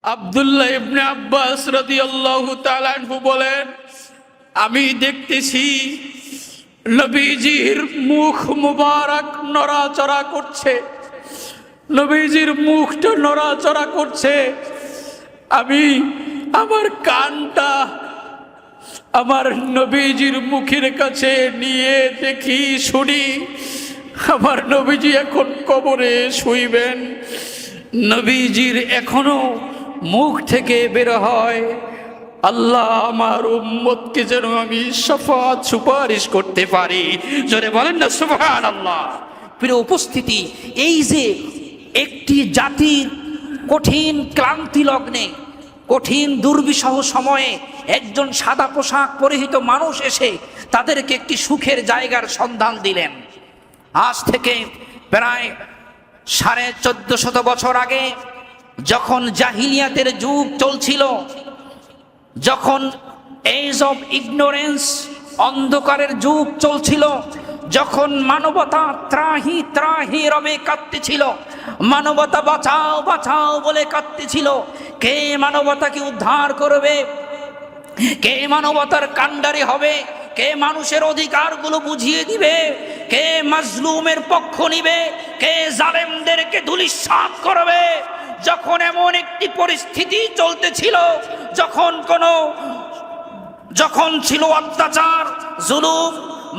আব্দুল্লাহ ইবনে আব্বাস রাদিয়াল্লাহু তাআলা আনহু বলেন, আমি দেখতেছি নবীজির মুখ মুবারক নড়াচড়া করছে, নবীজির মুখটা নড়াচড়া করছে। আমি আমার কানটা আমার নবীজির মুখের কাছে নিয়ে দেখি, শুনি আমার নবীজি এখন কবরে শুইবেন। নবীজির এখনো মুখ থেকে বের হয়, আল্লাহ আমার উম্মতকে যেন আমি শাফাত সুপারিশ করতে পারি। জোরে বলেন না সুবহানাল্লাহ। প্রিয় উপস্থিতি, এই যে একটি জাতির কঠিন ক্লান্তি লগ্নে, কঠিন দুর্বিষহ সময়ে একজন সাদা পোশাক পরিহিত মানুষ এসে তাদেরকে একটি সুখের জায়গার সন্ধান দিলেন। আজ থেকে প্রায় 1450 বছর আগে, যখন জাহিলিয়াতের যুগ চলছিল, যখন এজ অফ ইগনোরেন্স, অন্ধকারের যুগ চলছিল, যখন মানবতা ত্রাহি ত্রাহি রবে কাঁদতেছিল, মানবতা বাঁচাও বাঁচাও বলে কাঁদতেছিল, কে মানবতাকে উদ্ধার করবে, কে মানবতার কাণ্ডারি হবে, কে মানুষের অধিকারগুলো বুঝিয়ে দিবে, কে মাজলুমের পক্ষ নিবে, কে জালেমদেরকে ধূলিসাৎ করবে। যখন এমন একটি পরিস্থিতি চলতেছিল, যখন ছিল অত্যাচার, জুলুম,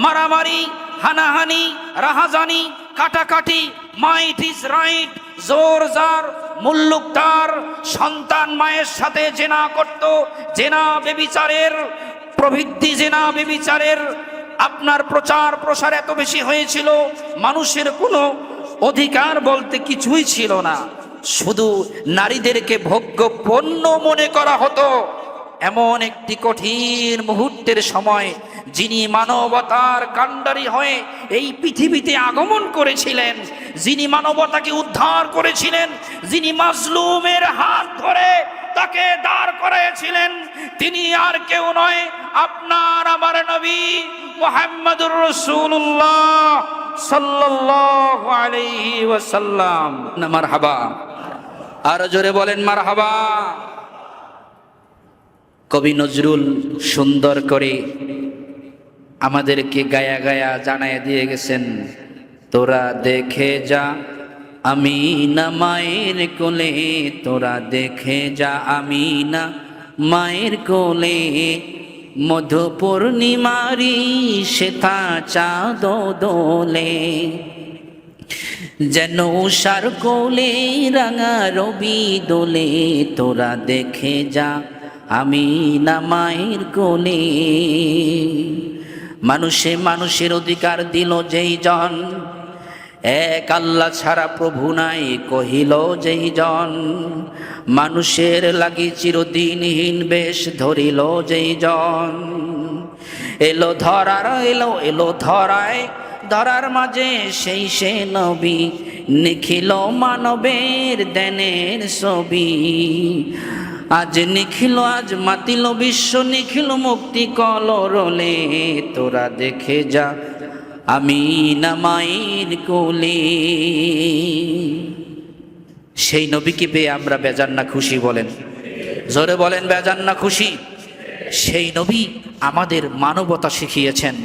মারামারি, হানাহানি, রাহাজানি, কাটাকাটি, মাইট ইজ রাইট, জোর জার, মুল্লুকদার, সন্তান মায়ের সাথে জেনা করত, জেনা বেবিচারের প্রবৃদ্ধি, জেনা বেবিচারের আপনার প্রচার প্রসার এত বেশি হয়েছিল, মানুষের কোনো অধিকার বলতে কিছুই ছিল না, শুধু নারীদেরকে ভোগ্য পণ্য মনে করা হতো। এমন একটি কঠিন মুহূর্তের সময় যিনি মানবতার কাণ্ডারি হয়ে এই পৃথিবীতে আগমন করেছিলেন, যিনি মানবতাকে উদ্ধার করেছিলেন, যিনি মাজলুমের হাত ধরে তাকে দাঁড় করিয়েছিলেন, তিনি আর কেউ নয়, আপনার আমার নবী মুহাম্মদুর রাসূলুল্লাহ সাল্লাল্লাহু আলাইহি ওয়াসাল্লাম। মারহাবা, আর জোরে বলেন মারহাবা। কবি নজরুল সুন্দর করে আমাদেরকে গায়া গায়া জানায় দিয়ে গেছেন, তোরা দেখে যা আমিনা মায়ের কোলে, তোরা দেখে যা আমিনা মায়ের কোলে, মধু পূর্ণিমারি শ্বেতা চাঁদ দোলে, যেন উষার কোলে রাঙা রবি দোলে, তোরা দেখে যা আমিনা মায়ের কোলে। মানুষে মানুষের অধিকার দিল যেই জন, এক আল্লাহ ছাড়া প্রভু নাই কহিল যেই জন, মানুষের লাগি চিরদিনহীন বেশ ধরিল যেই জন, এলো ধরার এলো ধরায়, ধরার মাঝে সেই সে নবী, নিখিল মানবের দেনের ছবি, আজ নিখিল আজ মাতিল বিশ্ব, নিখিল মুক্তি কলরলে, তোরা দেখে যা আমিনা মায়ের কোলে। সেই নবীকে পেয়ে আমরা বেজান না খুশি? বলেন, জোরে বলেন, বেজান না খুশি? সেই নবী আমাদের মানবতা শিখিয়েছেন,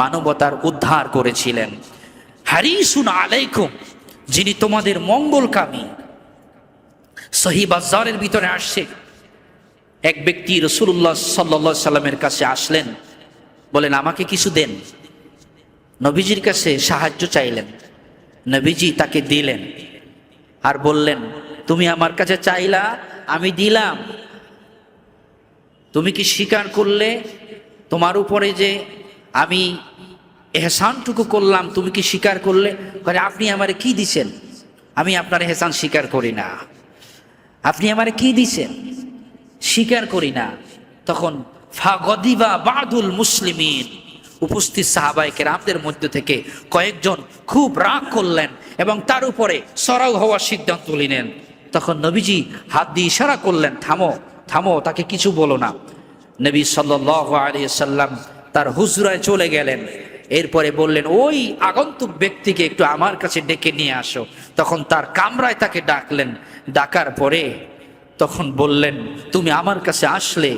মানবতার উদ্ধার করেছিলেন। হারিসুন আলাইকুম, যিনি তোমাদের মঙ্গলকামী। সহিহ বাজ্জারের ভিতরে আসছে, এক ব্যক্তি রাসূলুল্লাহ সাল্লাল্লাহু আলাইহি সাল্লামের কাছে আসলেন, বলেন আমাকে কিছু দেন। নবীজির কাছে সাহায্য চাইলেন, নবীজি তাকে দিলেন, আর বললেন তুমি আমার কাছে চাইলা, আমি দিলাম, তুমি কি স্বীকার করলে তোমার উপরে যে আমি এহসানটুকু করলাম, তুমি কি স্বীকার করলে? বলে আপনি আমারে কি দিছেন? আমি আপনার এহসান স্বীকার করি না। আপনি আমারে কি দিছেন? স্বীকার করি না। তখন ফাগদিবা বাদুল মুসলিমিন, উপস্থিত সাহাবায়ে কেরামদের মধ্যে থেকে কয়েকজন খুব রাগ করলেন এবং তার উপরে সরাও হওয়ার সিদ্ধান্ত নিলেন। তখন নবীজি হাত দিয়ে ইশারা করলেন, থামো থামো, তাকে কিছু বলো না। নবী সাল্লাল্লাহু আলাইহি সাল্লাম তার হুজরায় চলে গেলেন। এরপরে বললেন ওই আগন্তুক ব্যক্তিকে একটু আমার কাছে ডেকে নিয়ে আসো। তখন তার কামরায় তাকে ডাকলেন। ডাকার পরে তখন বললেন, তুমি আমার কাছে আসলে,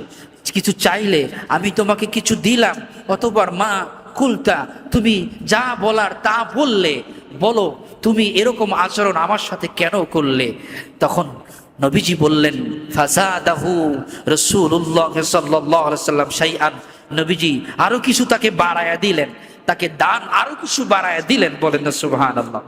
কিছু চাইলে আমি তোমাকে কিছু দিলাম, অতবার মা কুলতা, তুমি যা বলার তা বললে, বলো তুমি এরকম আচরণ আমার সাথে কেন করলে? তখন নবীজি বললেন, ফাসাদাহু রাসূলুল্লাহ সাল্লাল্লাহু আলাইহি ওয়াসাল্লাম শাইআন, নবীজি আরো কিছু তাকে বাড়ায়া দিলেন, তাকে দান আরো কিছু বাড়ায়া দিলেন। বলেন না সুবহানাল্লাহ।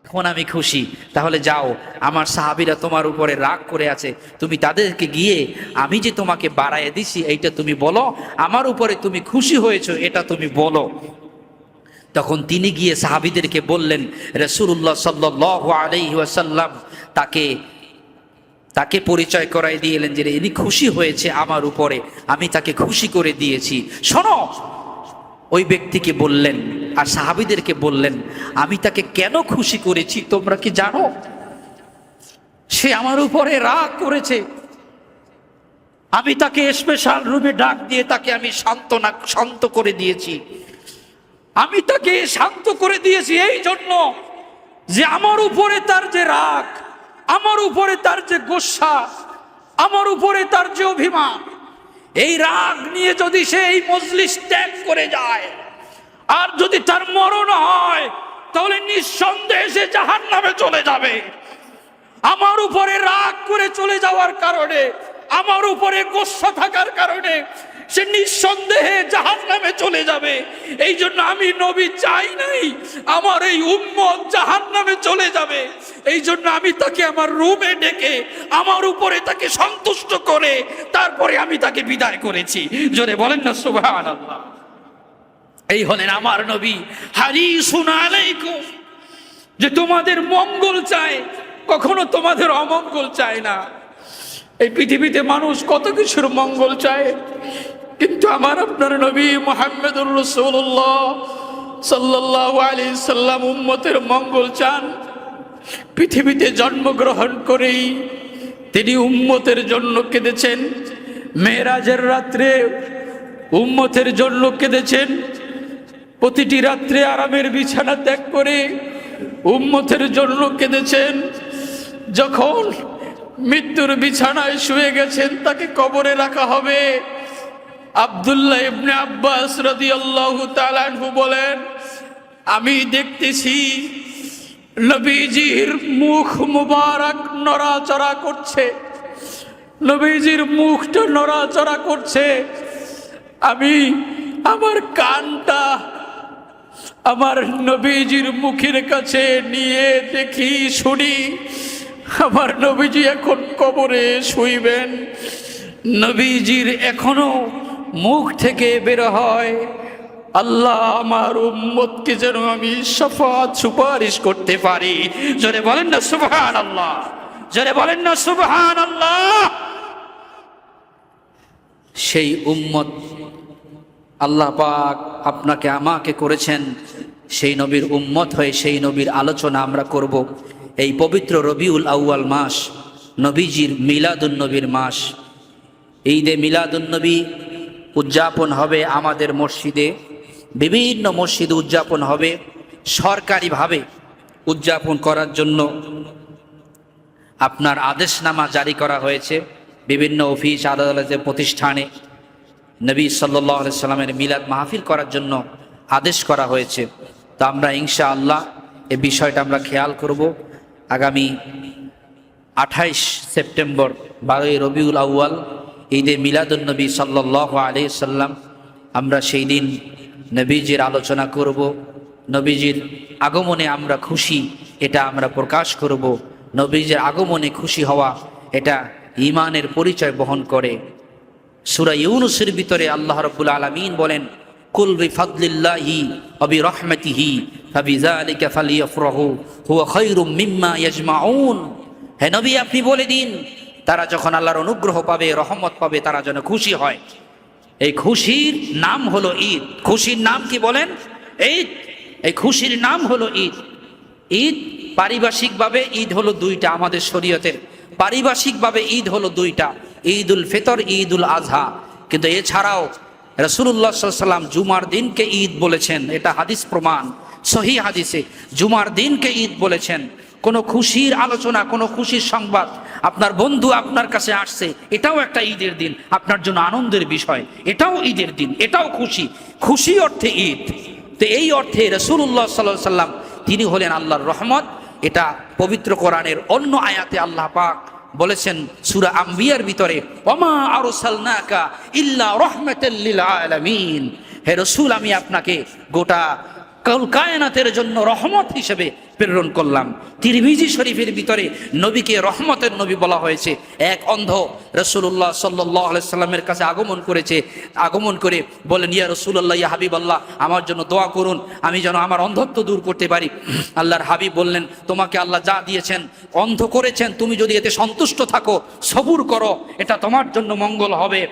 এখন আমি খুশি, তাহলে যাও, আমার সাহাবীরা তোমার উপরে রাগ করে আছে, তুমি তাদেরকে গিয়ে আমি যে তোমাকে বাড়ায় দিছি এইটা তুমি বলো, আমার উপরে তুমি খুশি হয়েছো এটা তুমি বলো। তখন তিনি গিয়ে সাহাবীদেরকে বললেন, রাসূলুল্লাহ সাল্লাল্লাহু আলাইহি ওয়াসাল্লাম তাকে পরিচয় করাই দিলেন যে ইনি খুশি হয়েছে আমার উপরে, আমি তাকে খুশি করে দিয়েছি। শোনো, ওই ব্যক্তিকে বললেন আর সাহাবীদেরকে বললেন, আমি তাকে কেন খুশি করেছি তোমরা কি জানো? সে আমার উপরে রাগ করেছে, আমি তাকে স্পেশাল রুমে ডাক দিয়ে তাকে আমি শান্ত করে দিয়েছি। আমি তাকে শান্ত করে দিয়েছি এই জন্য যে আমার উপরে তার যে রাগ, আমার উপরে তার যে গোসা, আমার উপরে তার যে অভিমান, এই রাগ নিয়ে যদি সে এই মজলিস ত্যাগ করে যায় আর যদি তার মরণ হয়, তাহলে নিঃসন্দেহে সে জাহান্নামে চলে যাবে। আমার উপরে রাগ করে চলে যাওয়ার কারণে, আমার উপরে গোসা থাকার কারণে সে নিঃসন্দেহে জাহান্নামে চলে যাবে। এই জন্য আমি নবী চাই নাই আমার এই উম্মত জাহান্নামে চলে যাবে। এই জন্য আমি তাকে আমার রুমে ডেকে আমার উপরে তাকে সন্তুষ্ট করে তারপরে আমি তাকে বিদায় করেছি। জোরে বলেন না সুবহানাল্লাহ। এই হলেন আমার নবী, হারিসুন আলাইকুম, যে তোমাদের মঙ্গল চায়, কখনো তোমাদের অমঙ্গল চায় না। এই পৃথিবীতে মানুষ কত কিছুর মঙ্গল চায়, কিন্তু আমার আপনার নবী মুহাম্মদুর রাসূলুল্লাহ সাল্লাল্লাহু আলাইহি সাল্লাম উম্মতের মঙ্গল চান। পৃথিবীতে জন্মগ্রহণ করেই তিনি উম্মতের জন্য কেঁদেছেন, মেরাজের রাত্রে উম্মতের জন্য কেঁদেছেন, প্রতিটি রাত্রে আরামের বিছানা ত্যাগ করে উম্মতের জন্য কেঁদেছেন। যখন মৃত্যুর বিছানায় শুয়ে গেছেন, তাকে কবরে রাখা হবে, আব্দুল্লাহ ইবনে আব্বাস রাদিয়াল্লাহু তাআলা আনহু বলেন, আমি দেখতেছি নবীজির মুখ মুবারক নড়াচড়া করছে, নবীজির মুখটা নড়াচড়া করছে। আমি আমার কানটা আমার নবীজির মুখের কাছে নিয়ে দেখি, শুনি আমার নবীজি এখন কবরে শুইবেন। নবীজির এখনো মুখ থেকে বের হয়, আল্লাহ আমার উম্মতকে যেন আমি শাফাত সুপারিশ করতে পারি। জোরে বলেন না সুবহানাল্লাহ, জোরে বলেন না সুবহানাল্লাহ। সেই উম্মত আল্লাহ পাক আপনাকে আমাকে করেছেন, সেই নবীর উম্মত হয়ে সেই নবীর আলোচনা আমরা করব। এই পবিত্র রবিউল আউয়াল মাস, নবীজির মিলাদুন নবীর মাস। ঈদে মিলাদুন নবী উদযাপন হবে আমাদের মসজিদে, বিভিন্ন মসজিদে উদযাপন হবে। সরকারিভাবে উদযাপন করার জন্য আপনার আদেশনামা জারি করা হয়েছে। বিভিন্ন অফিস আদালতের প্রতিষ্ঠানে নবী সাল্লাল্লাহু আলাইহি সাল্লামের মিলাদ মাহফিল করার জন্য আদেশ করা হয়েছে। তো আমরা ইনশাআল্লাহ এই বিষয়টা আমরা খেয়াল করব। আগামী 28 সেপ্টেম্বর 12ই রবিউল আউয়াল ঈদে মিলাদুন নবী সাল্লাল্লাহু আলাইহি সাল্লাম, আমরা সেই দিন নবীজির আলোচনা করব। নবীজির আগমনে আমরা খুশি, এটা আমরা প্রকাশ করব। নবীজির আগমনে খুশি হওয়া এটা ঈমানের পরিচয় বহন করে। সূরা ইউনূসের ভিতরে আল্লাহ রাব্বুল আলামিন বলেন, কুল বিফাদলিল্লাহি ওয়া বিরহমাতিহি ফাবিযালিকা ফালইফরাহু হুয়া খায়রুম মিম্মা ইয়াজমাউন। হে নবী, আপনি বলে দিন, তারা যখন আল্লাহর অনুগ্রহ পাবে, রহমত পাবে, তারা যেন খুশি হয়। এই খুশির নাম হলো ঈদ। খুশির নাম কি বলেন? ঈদ। এই খুশির নাম হলো ঈদ। ঈদ পারিভাষিকভাবে ঈদ হলো দুইটা, আমাদের শরীয়তের পারিভাষিকভাবে ঈদ হলো দুইটা, ঈদুল ফিতর, ঈদুল আজহা। কিন্তু এছাড়াও রাসূলুল্লাহ সাল্লাল্লাহু আলাইহি ওয়াসাল্লাম জুমার দিনকে ঈদ বলেছেন, এটা হাদিস প্রমাণ, সহিহ হাদিসে জুমার দিনকে ঈদ বলেছেন। কোনো খুশির আলোচনা, কোনো খুশির সংবাদ, আপনার বন্ধু আপনার কাছে আসছে, এটাও একটা ঈদের দিন, আপনার জন্য আনন্দের বিষয়, এটাও ঈদের দিন, এটাও খুশি, খুশি অর্থে ঈদ। তো এই অর্থে রাসূলুল্লাহ সাল্লাল্লাহু আলাইহি সাল্লাম তিনি হলেন আল্লাহর রহমত। এটা পবিত্র কোরআনের অন্য আয়াতে আল্লাহ পাক বলেছেন সূরা আম্বিয়ার ভিতরে, ওমা আরসালনাকা ইল্লা রাহমাতাল লিল আলামিন, হে রাসূল আমি আপনাকে গোটা কায়নাতের জন্য রহমত হিসেবে প্রেরণ করলাম। তিরমিজি শরীফের ভিতরে নবীকে রহমতের নবী বলা হয়েছে। এক অন্ধ রাসূলুল্লাহ সাল্লাল্লাহু আলাইহি সাল্লামের কাছে আগমন করে বলেন, ইয়া রাসূলুল্লাহ, ইয়া হাবিবাল্লাহ, আমার জন্য দোয়া করুন, আমি যেন আমার অন্ধত্ব দূর করতে পারি। আল্লাহর হাবিব বললেন, তোমাকে আল্লাহ যা দিয়েছেন, অন্ধ করেছেন, তুমি যদি এতে সন্তুষ্ট থাকো, সবুর করো, এটা তোমার জন্য মঙ্গল হবে।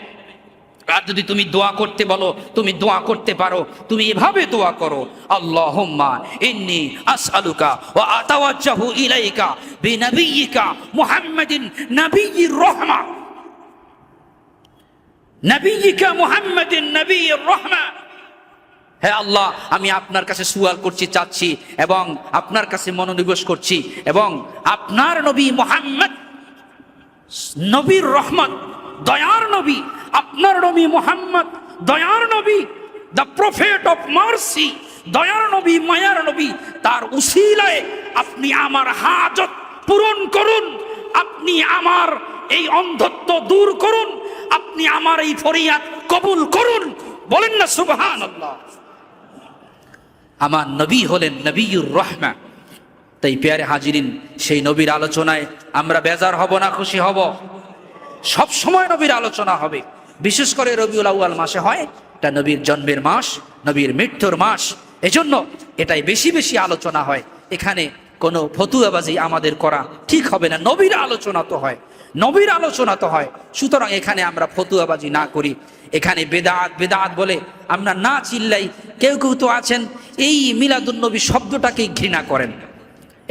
আর যদি তুমি দোয়া করতে বলো, তুমি দোয়া করতে পারো, তুমি এভাবে দোয়া করো, আল্লাহুম্মা ইন্নী আসআলুকা ওয়া আতাওয়াজ্জাহু ইলাইকা বিনাবিয়িকা মুহাম্মাদিন নাবিয়্যির রাহমা, নাবিয়িকা মুহাম্মাদিন নাবিয়্যির রাহমা। হে আল্লাহ, আমি আপনার কাছে সুয়াল করছি, চাচ্ছি এবং আপনার কাছে মনোনিবেশ করছি, এবং আপনার নবী মুহাম্মদ নবীর রহমত, দয়ার নবী, আপনার নবী মুহাম্মদ দয়ার নবী, দ্য প্রফেট অফ মার্সি, দয়ার নবী, মায়ার নবী, তার উসিলায় আপনি আমার হাজত পূরণ করুন, আপনি আমার এই অন্ধত্ব দূর করুন, আপনি আমার এই ফরিয়াদ কবুল করুন। বলেন না সুবহানাল্লাহ। আমার নবী হলেন নবিয়ুর রহমা। তাই পেয়ারে হাজিরিন, সেই নবীর আলোচনায় আমরা বেজার হব না খুশি হব? সব সময় নবীর আলোচনা হবে। বিশেষ করে রবিউল আউয়াল মাসে হয়, এটা নবীর জন্মের মাস, নবীর মৃত্যুর মাস, এজন্য এটাই বেশি বেশি আলোচনা হয়। এখানে কোনো ফতুয়াবাজি আমাদের করা ঠিক হবে না। নবীর আলোচনা তো হয়, নবীর আলোচনা তো হয়, সুতরাং এখানে আমরা ফতুয়াবাজি না করি। এখানে বেদাত বেদাত বলে আমরা না চিল্লাই। কেউ কেউ তো আছেন এই মিলাদুন নবী শব্দটাকেই ঘৃণা করেন,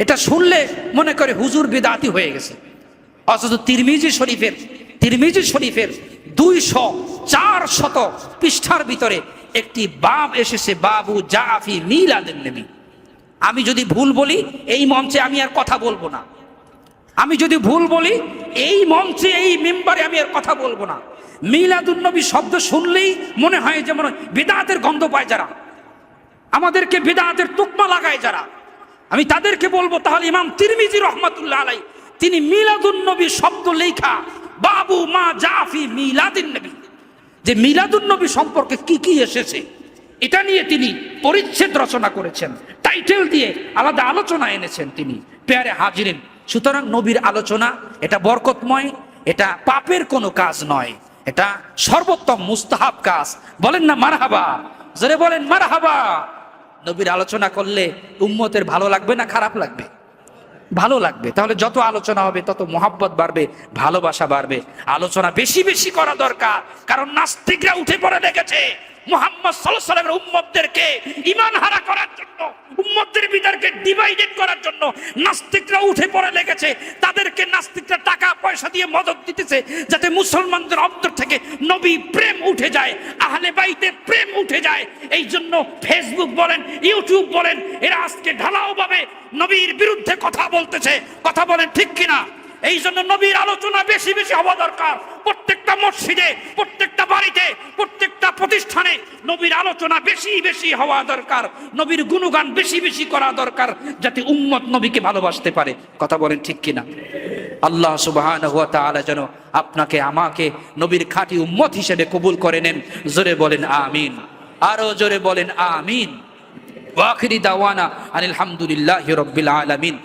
এটা শুনলে মনে করে হুজুর বেদাতি হয়ে গেছে। অথচ তিরমিজি শরীফের 200-400 পৃষ্ঠার ভিতরে একটি বাব এসেছে, বাবু জাফি মিলাদুন নবী। আমি যদি ভুল বলি এই মঞ্চে আমি আর কথা বলবো না, আমি যদি ভুল বলি এই মঞ্চে এই মেম্বারে আমি আর কথা বলবো না। মিলাদুন নবী শব্দ শুনলেই মনে হয় যেমন বিদআতের গন্ধ পায় যারা, আমাদেরকে বিদআতের তুকমা লাগায় যারা, আমি তাদেরকে বলবো তাহলে ইমাম তিরমিজি রহমাতুল্লাহ আলাইহি তিনি মিলাদুন নবী শব্দ লেখা বাবু মা জাফি মিলাদুন নবী, যে মিলাদুন নবী সম্পর্কে কি কি এসেছে এটা নিয়ে তিনি পরিচ্ছেদ রচনা করেছেন, টাইটেল দিয়ে আলাদা আলোচনা এনেছেন তিনি। পেয়ারে হাজিরিন, সুতরাং নবীর আলোচনা এটা বরকতময়, এটা পাপের কোনো কাজ নয়, এটা সর্বোত্তম মুস্তাহাব কাজ। বলেন না মারহাবা, জোরে বলেন মারহাবা। নবীর আলোচনা করলে উম্মতের ভালো লাগবে না খারাপ লাগবে? ভালো লাগবে। তাহলে যত আলোচনা হবে তত মোহাব্বত বাড়বে, ভালোবাসা বাড়বে। আলোচনা বেশি বেশি করা দরকার, কারণ নাস্তিকরা উঠে পড়ে লেগেছে মুহাম্মদ সাল্লাল্লাহু আলাইহি ওয়াসাল্লামের উম্মতদেরকে ঈমান হারা করার জন্য, উম্মতের ভিতরকে ডিভাইডেড করার জন্য নাস্তিকরা উঠে পড়ে লেগেছে। তাদেরকে নাস্তিকরা টাকা পয়সা দিয়ে মদদ দিতেছে যাতে মুসলমানদের অন্তর থেকে নবী প্রেম উঠে যায়, আহলে বাইতের প্রেম উঠে যায়। এই জন্য ফেসবুক বলেন, ইউটিউব বলেন, এরা আজকে ঢালাও ভাবে নবীর বিরুদ্ধে কথা বলতেছে। কথা বলেন ঠিক কিনা? এই জন্য নবীর আলোচনা বেশি বেশি হওয়া দরকার। প্রত্যেকটা মসজিদে, প্রত্যেকটা বাড়িতে, প্রত্যেকটা প্রতিষ্ঠানে নবীর আলোচনা বেশি বেশি হওয়া দরকার। নবীর গুণগান বেশি বেশি করা দরকার, যাতে উম্মত নবীকে ভালোবাসতে পারে। কথা বলেন ঠিক কিনা? আল্লাহ সুবহানাহু ওয়া তাআলা যেন আপনাকে আমাকে নবীর খাঁটি উম্মত হিসেবে কবুল করে নেন। জোরে বলেন আমিন, আরো জোরে বলেন আমিন। ওয়া আখিরি দাওয়ানা আনিল হামদুলিল্লাহি রাব্বিল আলামিন।